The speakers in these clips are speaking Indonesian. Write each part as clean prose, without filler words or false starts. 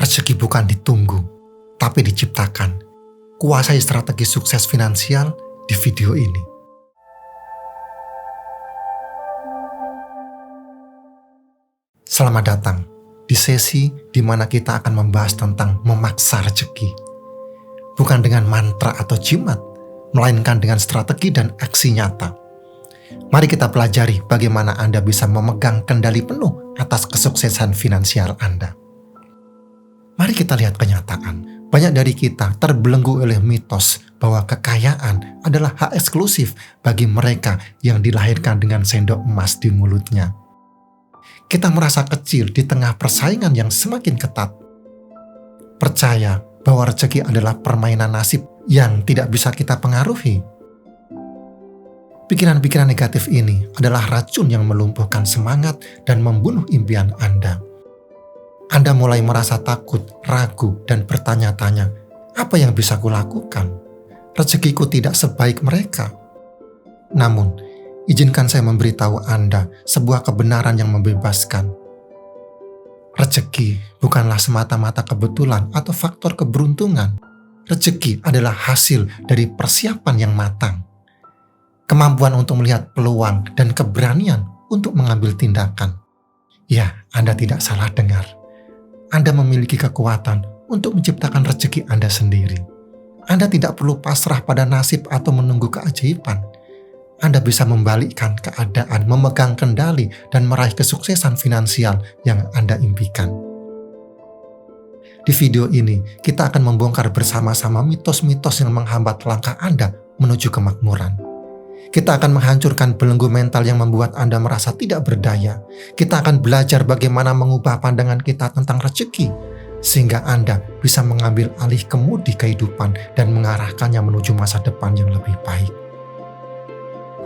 Rezeki bukan ditunggu, tapi diciptakan. Kuasai strategi sukses finansial di video ini. Selamat datang di sesi di mana kita akan membahas tentang memaksa rezeki. Bukan dengan mantra atau jimat, melainkan dengan strategi dan aksi nyata. Mari kita pelajari bagaimana Anda bisa memegang kendali penuh atas kesuksesan finansial Anda. Mari kita lihat kenyataan. Banyak dari kita terbelenggu oleh mitos bahwa kekayaan adalah hak eksklusif bagi mereka yang dilahirkan dengan sendok emas di mulutnya. Kita merasa kecil di tengah persaingan yang semakin ketat. Percaya bahwa rezeki adalah permainan nasib yang tidak bisa kita pengaruhi. Pikiran-pikiran negatif ini adalah racun yang melumpuhkan semangat dan membunuh impian Anda. Anda mulai merasa takut, ragu, dan bertanya-tanya, apa yang bisa kulakukan? Rezekiku tidak sebaik mereka. Namun, izinkan saya memberitahu Anda sebuah kebenaran yang membebaskan. Rezeki bukanlah semata-mata kebetulan atau faktor keberuntungan. Rezeki adalah hasil dari persiapan yang matang. Kemampuan untuk melihat peluang dan keberanian untuk mengambil tindakan. Ya, Anda tidak salah dengar. Anda memiliki kekuatan untuk menciptakan rezeki Anda sendiri. Anda tidak perlu pasrah pada nasib atau menunggu keajaiban. Anda bisa membalikkan keadaan, memegang kendali, dan meraih kesuksesan finansial yang Anda impikan. Di video ini, kita akan membongkar bersama-sama mitos-mitos yang menghambat langkah Anda menuju kemakmuran. Kita akan menghancurkan belenggu mental yang membuat Anda merasa tidak berdaya. Kita akan belajar bagaimana mengubah pandangan kita tentang rezeki, sehingga Anda bisa mengambil alih kemudi kehidupan dan mengarahkannya menuju masa depan yang lebih baik.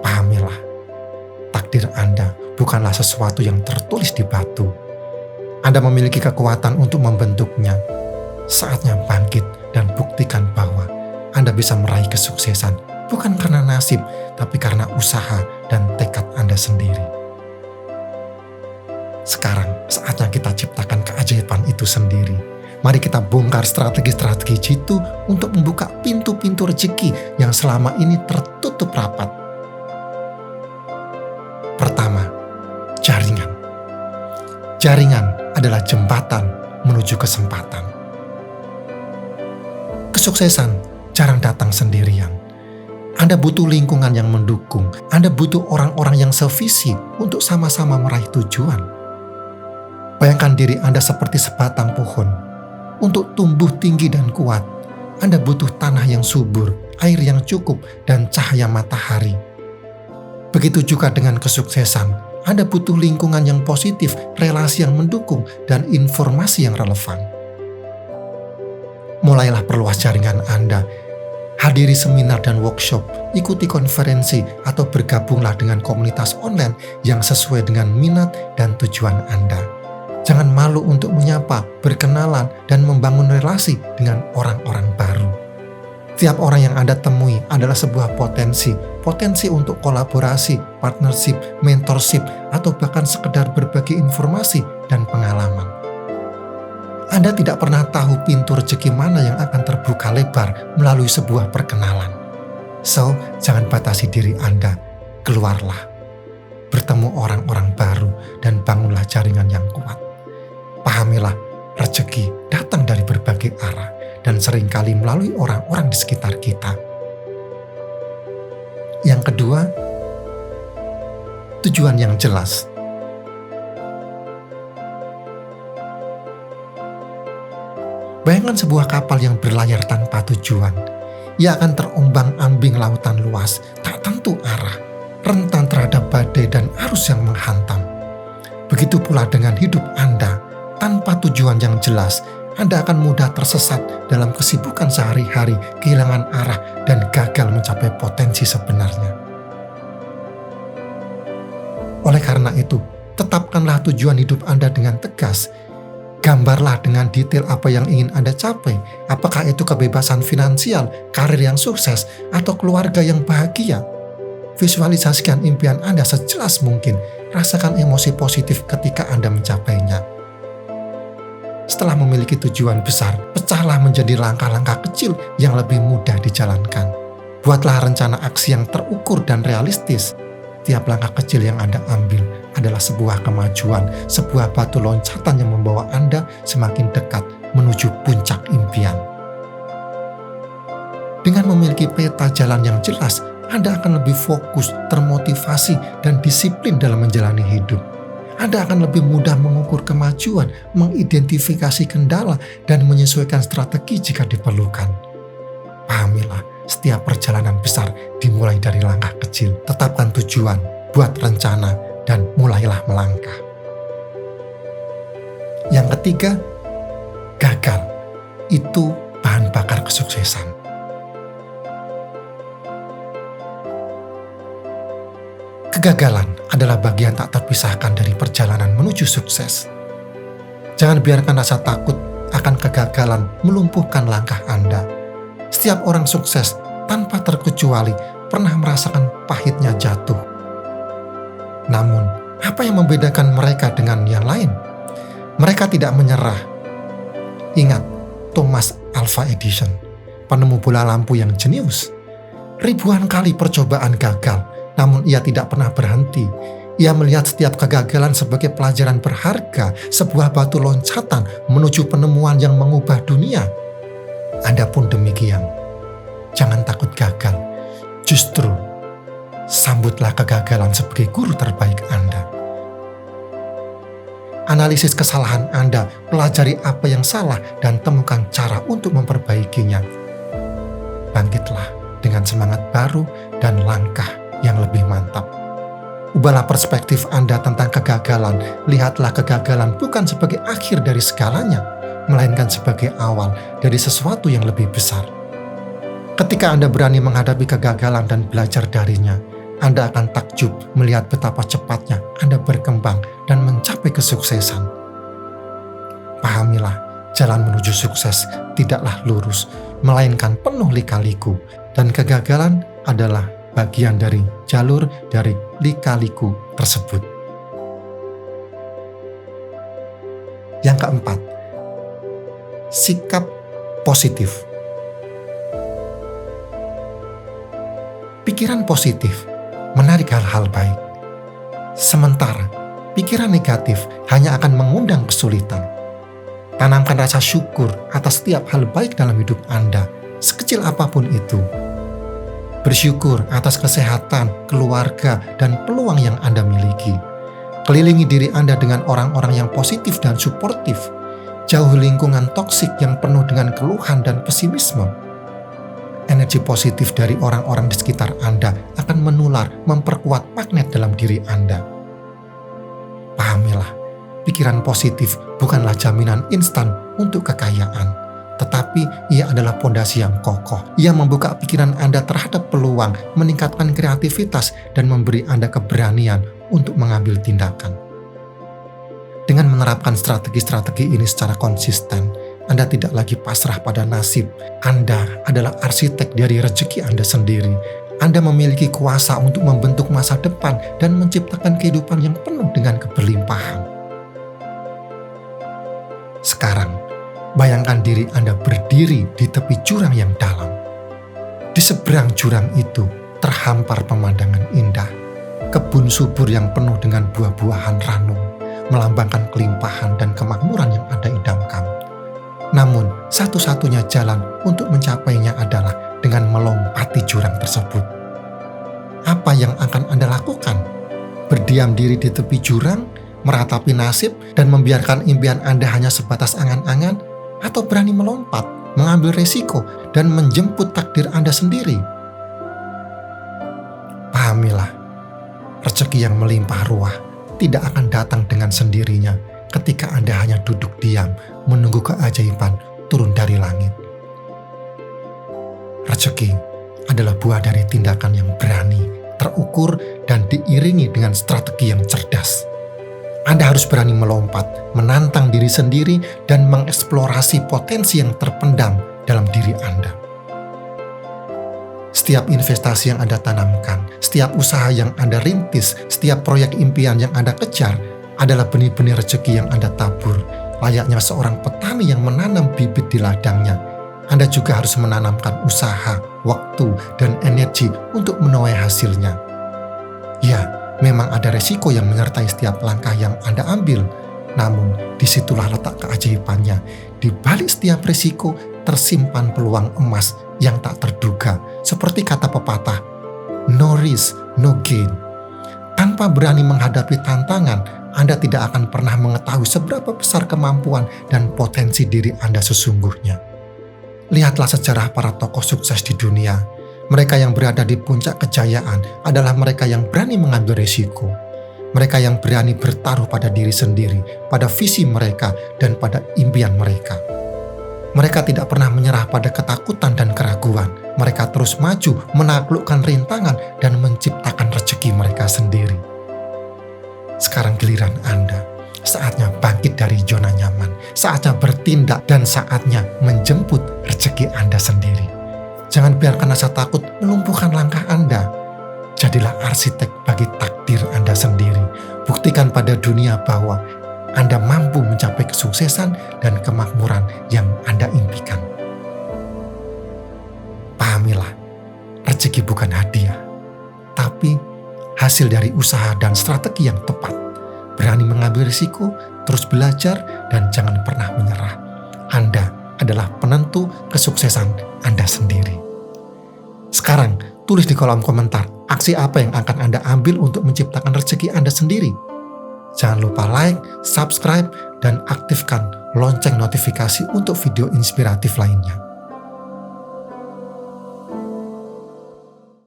Pahamilah, takdir Anda bukanlah sesuatu yang tertulis di batu. Anda memiliki kekuatan untuk membentuknya. Saatnya bangkit dan buktikan bahwa Anda bisa meraih kesuksesan bukan karena nasib, tapi karena usaha dan tekad Anda sendiri. Sekarang saatnya kita ciptakan keajaiban itu sendiri. Mari kita bongkar strategi-strategi jitu untuk membuka pintu-pintu rezeki yang selama ini tertutup rapat. Pertama, jaringan. Jaringan adalah jembatan menuju kesempatan. Kesuksesan jarang datang sendirian. Anda butuh lingkungan yang mendukung. Anda butuh orang-orang yang sevisi untuk sama-sama meraih tujuan. Bayangkan diri Anda seperti sebatang pohon. Untuk tumbuh tinggi dan kuat, Anda butuh tanah yang subur, air yang cukup, dan cahaya matahari. Begitu juga dengan kesuksesan. Anda butuh lingkungan yang positif, relasi yang mendukung, dan informasi yang relevan. Mulailah perluas jaringan Anda. Hadiri seminar dan workshop, ikuti konferensi, atau bergabunglah dengan komunitas online yang sesuai dengan minat dan tujuan Anda. Jangan malu untuk menyapa, berkenalan, dan membangun relasi dengan orang-orang baru. Tiap orang yang Anda temui adalah sebuah potensi untuk kolaborasi, partnership, mentorship, atau bahkan sekedar berbagi informasi dan pengalaman. Anda tidak pernah tahu pintu rezeki mana yang akan terbuka lebar melalui sebuah perkenalan. So, jangan batasi diri Anda. Keluarlah. Bertemu orang-orang baru dan bangunlah jaringan yang kuat. Pahamilah, rezeki datang dari berbagai arah dan seringkali melalui orang-orang di sekitar kita. Yang kedua, tujuan yang jelas. Bayangkan sebuah kapal yang berlayar tanpa tujuan. Ia akan terombang-ambing lautan luas, tak tentu arah, rentan terhadap badai dan arus yang menghantam. Begitu pula dengan hidup Anda. Tanpa tujuan yang jelas, Anda akan mudah tersesat dalam kesibukan sehari-hari, kehilangan arah, dan gagal mencapai potensi sebenarnya. Oleh karena itu, tetapkanlah tujuan hidup Anda dengan tegas. Gambarlah dengan detail apa yang ingin Anda capai. Apakah itu kebebasan finansial, karir yang sukses, atau keluarga yang bahagia? Visualisasikan impian Anda sejelas mungkin. Rasakan emosi positif ketika Anda mencapainya. Setelah memiliki tujuan besar, pecahlah menjadi langkah-langkah kecil yang lebih mudah dijalankan. Buatlah rencana aksi yang terukur dan realistis. Tiap langkah kecil yang Anda ambil adalah sebuah kemajuan, sebuah batu loncatan yang membawa Anda semakin dekat menuju puncak impian. Dengan memiliki peta jalan yang jelas, Anda akan lebih fokus, termotivasi, dan disiplin dalam menjalani hidup. Anda akan lebih mudah mengukur kemajuan, mengidentifikasi kendala, dan menyesuaikan strategi jika diperlukan. Pahamilah, setiap perjalanan besar dimulai dari langkah kecil. Tetapkan tujuan, buat rencana, dan mulailah melangkah. Yang ketiga, gagal itu bahan bakar kesuksesan. Kegagalan adalah bagian tak terpisahkan dari perjalanan menuju sukses. Jangan biarkan rasa takut akan kegagalan melumpuhkan langkah Anda. Setiap orang sukses tanpa terkecuali pernah merasakan pahitnya jatuh. Namun, apa yang membedakan mereka dengan yang lain? Mereka tidak menyerah. Ingat, Thomas Alva Edison, penemu bola lampu yang jenius. Ribuan kali percobaan gagal, namun ia tidak pernah berhenti. Ia melihat setiap kegagalan sebagai pelajaran berharga, sebuah batu loncatan menuju penemuan yang mengubah dunia. Anda pun demikian. Jangan takut gagal. Justru, sambutlah kegagalan sebagai guru terbaik Anda. Analisis kesalahan Anda, pelajari apa yang salah, dan temukan cara untuk memperbaikinya. Bangkitlah dengan semangat baru dan langkah yang lebih mantap. Ubahlah perspektif Anda tentang kegagalan. Lihatlah kegagalan bukan sebagai akhir dari segalanya, melainkan sebagai awal dari sesuatu yang lebih besar. Ketika Anda berani menghadapi kegagalan dan belajar darinya, Anda akan takjub melihat betapa cepatnya Anda berkembang dan mencapai kesuksesan. Pahamilah, jalan menuju sukses tidaklah lurus, melainkan penuh lika-liku, dan kegagalan adalah bagian dari jalur dari lika-liku tersebut. Yang keempat, sikap positif. Pikiran positif menarik hal-hal baik. Sementara, pikiran negatif hanya akan mengundang kesulitan. Tanamkan rasa syukur atas setiap hal baik dalam hidup Anda, sekecil apapun itu. Bersyukur atas kesehatan, keluarga, dan peluang yang Anda miliki. Kelilingi diri Anda dengan orang-orang yang positif dan suportif. Jauhi lingkungan toksik yang penuh dengan keluhan dan pesimisme. Energi positif dari orang-orang di sekitar Anda akan menular, memperkuat magnet dalam diri Anda. Pahamilah, pikiran positif bukanlah jaminan instan untuk kekayaan, tetapi ia adalah pondasi yang kokoh. Ia membuka pikiran Anda terhadap peluang, meningkatkan kreativitas, dan memberi Anda keberanian untuk mengambil tindakan. Dengan menerapkan strategi-strategi ini secara konsisten, Anda tidak lagi pasrah pada nasib. Anda adalah arsitek dari rezeki Anda sendiri. Anda memiliki kuasa untuk membentuk masa depan dan menciptakan kehidupan yang penuh dengan keberlimpahan. Sekarang, bayangkan diri Anda berdiri di tepi jurang yang dalam. Di seberang jurang itu terhampar pemandangan indah. Kebun subur yang penuh dengan buah-buahan ranum, melambangkan kelimpahan dan kemakmuran yang Anda idamkan. Namun, satu-satunya jalan untuk mencapainya adalah dengan melompati jurang tersebut. Apa yang akan Anda lakukan? Berdiam diri di tepi jurang, meratapi nasib, dan membiarkan impian Anda hanya sebatas angan-angan? Atau berani melompat, mengambil resiko, dan menjemput takdir Anda sendiri? Pahamilah, rezeki yang melimpah ruah tidak akan datang dengan sendirinya ketika Anda hanya duduk diam menunggu keajaiban turun dari langit. Rezeki adalah buah dari tindakan yang berani, terukur, dan diiringi dengan strategi yang cerdas. Anda harus berani melompat, menantang diri sendiri, dan mengeksplorasi potensi yang terpendam dalam diri Anda. Setiap investasi yang Anda tanamkan, setiap usaha yang Anda rintis, setiap proyek impian yang Anda kejar adalah benih-benih rezeki yang Anda tabur, Layaknya seorang petani yang menanam bibit di ladangnya, Anda juga harus menanamkan usaha, waktu, dan energi untuk menuai hasilnya. Ya, memang ada resiko yang menyertai setiap langkah yang Anda ambil, namun disitulah letak keajaibannya. Di balik setiap resiko tersimpan peluang emas yang tak terduga, seperti kata pepatah, no risk, no gain. Tanpa berani menghadapi tantangan, Anda tidak akan pernah mengetahui seberapa besar kemampuan dan potensi diri Anda sesungguhnya. Lihatlah sejarah para tokoh sukses di dunia. Mereka yang berada di puncak kejayaan adalah mereka yang berani mengambil risiko. Mereka yang berani bertaruh pada diri sendiri, pada visi mereka, dan pada impian mereka. Mereka tidak pernah menyerah pada ketakutan dan keraguan. Mereka terus maju, menaklukkan rintangan, dan menciptakan rezeki mereka sendiri. Sekarang giliran Anda. Saatnya bangkit dari zona nyaman, saatnya bertindak, dan saatnya menjemput rezeki Anda sendiri. Jangan biarkan rasa takut melumpuhkan langkah Anda. Jadilah arsitek bagi takdir Anda sendiri. Buktikan pada dunia bahwa Anda mampu mencapai kesuksesan dan kemakmuran yang Anda impikan. Pahamilah, rezeki bukan hadiah, tapi hasil dari usaha dan strategi yang tepat. Berani mengambil risiko, terus belajar, dan jangan pernah menyerah. Anda adalah penentu kesuksesan Anda sendiri. Sekarang, tulis di kolom komentar aksi apa yang akan Anda ambil untuk menciptakan rezeki Anda sendiri. Jangan lupa like, subscribe, dan aktifkan lonceng notifikasi untuk video inspiratif lainnya.